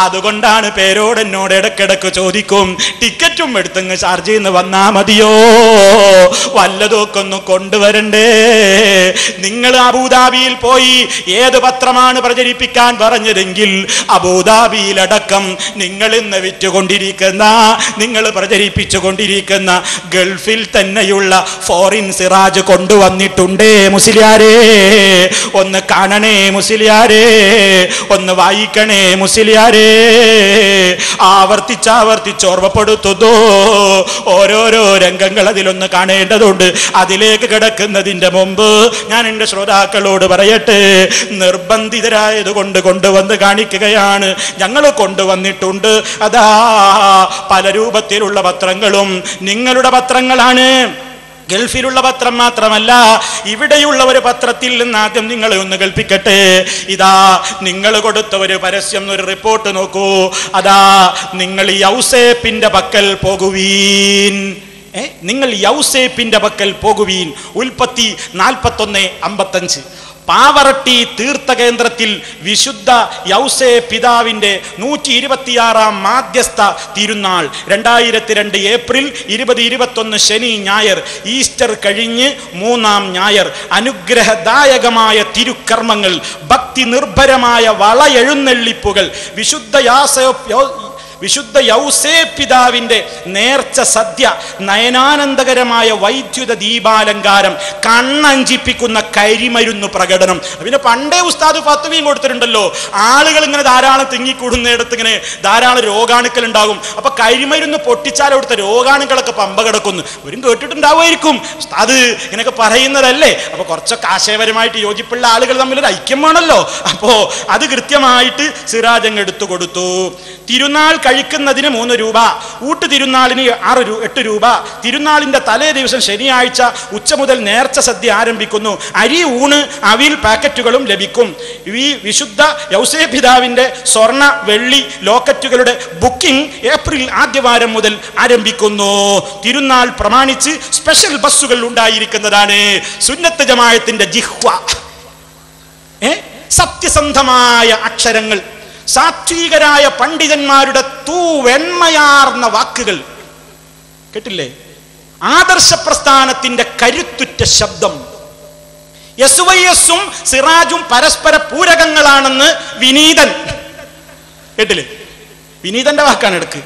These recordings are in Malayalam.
അതുകൊണ്ടാണ് പേരോട് എന്നോട് ഇടക്കിടക്ക് ചോദിക്കും, ടിക്കറ്റും എടുത്തങ്ങ് ചാർജ് ചെയ്യുന്ന വന്നാ മതിയോ, വല്ലതൊക്കെ ഒന്ന് കൊണ്ടുവരണ്ടേ? നിങ്ങൾ അബുദാബിയിൽ പോയി ഏത് പത്രമാണ് പ്രചരിപ്പിക്കാൻ പറഞ്ഞതെങ്കിൽ അബുദാബിയിലടക്കം നിങ്ങൾ ഇന്ന് വിറ്റുകൊണ്ടിരിക്കുന്ന, നിങ്ങൾ പ്രചരിപ്പിച്ചുകൊണ്ടിരിക്കുന്ന ഗൾഫിൽ തന്നെയുള്ള ഫോറിൻ സിറാജ് കൊണ്ടുവന്നിട്ടുണ്ടേ മുസ്ലിയാരേ. ഒന്ന് കാണണേ മുസ്ലിയാരേ, ഒന്ന് വായിക്കണേ മുസ്ലിയാരേ. ആവർത്തിച്ചാവർത്തിച്ച് ഓർമ്മപ്പെടുത്തുന്നു. ഓരോരോ രംഗങ്ങൾ അതിലൊന്ന് കാണേണ്ടതുണ്ട്. അതിലേക്ക് കിടക്കുന്നതിന്റെ മുമ്പ് ഞാൻ എൻ്റെ ശ്രോതാക്കളോട് പറയട്ടെ, നിർബന്ധിതരായതുകൊണ്ട് കൊണ്ടുവന്ന് കാണിക്കുകയാണ്. ഞങ്ങൾ കൊണ്ടുവന്നിട്ടുണ്ട്. അതാ പല രൂപത്തിലുള്ള പത്രങ്ങളും നിങ്ങളുടെ പത്രങ്ങളാണ്. ഗൾഫിലുള്ള പത്രം മാത്രമല്ല, ഇവിടെയുള്ള ഒരു പത്രത്തിൽ നിന്ന് ആദ്യം നിങ്ങളെ ഒന്ന് കേൾപ്പിക്കട്ടെ. ഇതാ നിങ്ങൾ കൊടുത്ത ഒരു പരസ്യം, ഒരു റിപ്പോർട്ട് നോക്കൂ. അതാ, നിങ്ങൾ യൗസേപ്പിന്റെ പക്കൽ പോകുവീൻ. നിങ്ങൾ യൗസേപ്പിന്റെ പക്കൽ പോകുവീൻ. ഉൽപ്പത്തി 41:55. പാവറട്ടി തീർത്ഥകേന്ദ്രത്തിൽ വിശുദ്ധ യൗസേ പിതാവിൻ്റെ 126-ാം മാധ്യസ്ഥ തിരുനാൾ 2002 ഏപ്രിൽ 2021 ശനി ഞായർ, ഈസ്റ്റർ കഴിഞ്ഞ് 3-ാം ഞായർ, അനുഗ്രഹദായകമായ തിരുക്കർമ്മങ്ങൾ, ഭക്തി നിർഭരമായ വളയെഴുന്നള്ളിപ്പുകൾ, വിശുദ്ധ യൗസേ പിതാവിൻ്റെ നേർച്ച സദ്യ, നയനാനന്ദകരമായ വൈദ്യുത ദീപാലങ്കാരം, കണ്ണഞ്ചിപ്പിക്കുന്ന കരിമരുന്ന് പ്രകടനം. പിന്നെ പണ്ടേ ഉസ്താദ് ഫത്വയും കൊടുത്തിട്ടുണ്ടല്ലോ, ആളുകൾ ഇങ്ങനെ ധാരാളം തിങ്ങിക്കൂടുന്നിടത്ത് ഇങ്ങനെ ധാരാളം രോഗാണുക്കൾ ഉണ്ടാകും. അപ്പൊ കരിമരുന്ന് പൊട്ടിച്ചാൽ അവിടുത്തെ രോഗാണുക്കളൊക്കെ പമ്പ കിടക്കുന്നു. ഇവരും കേട്ടിട്ടുണ്ടാവുമായിരിക്കും, ഉസ്താദ് ഇങ്ങനെയൊക്കെ പറയുന്നതല്ലേ. അപ്പൊ കുറച്ചൊക്കെ ആശയപരമായിട്ട് യോജിപ്പുള്ള ആളുകൾ തമ്മിലൊരു ഐക്യം വേണമല്ലോ. അപ്പോ അത് കൃത്യമായിട്ട് സിറാജങ്ങ് എടുത്തു കൊടുത്തു. തിരുനാൾ കഴിക്കുന്നതിന് 3 രൂപ, ഊട്ട് തിരുനാളിന് 8 രൂപ. തിരുനാളിന്റെ തലേ ദിവസം ശനിയാഴ്ച ഉച്ച മുതൽ നേർച്ച സദ്യ ആരംഭിക്കുന്നു. അരി, ഊണ്, അവിൽ പാക്കറ്റുകളും ലഭിക്കും. ഈ വിശുദ്ധ യൗസേ പിതാവിന്റെ സ്വർണ്ണ വെള്ളി ലോക്കറ്റുകളുടെ ബുക്കിംഗ് ഏപ്രിൽ ആദ്യവാരം മുതൽ ആരംഭിക്കുന്നു. തിരുനാൾ പ്രമാണിച്ച് സ്പെഷ്യൽ ബസ്സുകൾ ഉണ്ടായിരിക്കുന്നതാണ്. സുന്നത്ത് ജമാഅത്തിന്റെ ജിഹ്വ, സത്യസന്ധമായ അക്ഷരങ്ങൾ, സാത്വികരായ പണ്ഡിതന്മാരുടെ തൂവെണ്മയാർന്ന വാക്കുകൾ കേട്ടില്ലേ? ആദർശ പ്രസ്ഥാനത്തിന്റെ കരുത്തുറ്റ ശബ്ദം. SYS-ഉം സിറാജും പരസ്പര പൂരകങ്ങളാണെന്ന് വിനീതൻ കേട്ടില്ലേ? വിനീതന്റെ വാക്കാണ് എടുക്ക്.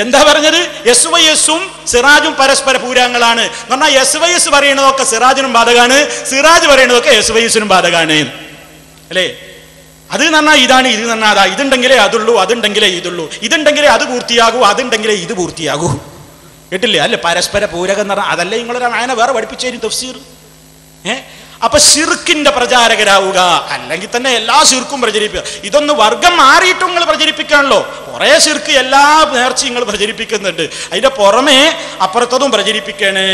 എന്താ പറഞ്ഞത്? SYS-ഉം സിറാജും പരസ്പര പൂരകങ്ങളാണ് എന്ന് പറഞ്ഞാൽ SYS പറയുന്നതൊക്കെ സിറാജിനും ബാധകാണ്, സിറാജ് പറയുന്നതൊക്കെ SYS-നും ബാധകാണ് അല്ലേ? അത് പറഞ്ഞാൽ ഇതാണ്, ഇത് പറഞ്ഞാൽ അതാ, ഇതുണ്ടെങ്കിലേ അതുള്ളൂ, അതുണ്ടെങ്കിലേ ഇതുള്ളൂ, ഇതുണ്ടെങ്കിലേ അത് പൂർത്തിയാകൂ, അതുണ്ടെങ്കിലേ ഇത് പൂർത്തിയാകൂ. കേട്ടില്ലേ? അല്ലെ പരസ്പര പൂരകം എന്ന് പറഞ്ഞാൽ അതല്ലേ നിങ്ങളൊരു അങ്ങനെ വേറെ പഠിപ്പിച്ചു തഫ്സീർ. അപ്പൊ ശിർക്കിന്റെ പ്രചാരകരാവുക, അല്ലെങ്കിൽ തന്നെ എല്ലാ ശിർക്കും പ്രചരിപ്പിക്കുക. ഇതൊന്ന് വർഗം മാറിയിട്ടും നിങ്ങൾ പ്രചരിപ്പിക്കാണല്ലോ. കുറെ ശിർക്ക് എല്ലാ നേർച്ചയും നിങ്ങൾ പ്രചരിപ്പിക്കുന്നുണ്ട്, അതിന്റെ പുറമെ അപ്പുറത്തതും പ്രചരിപ്പിക്കണേ.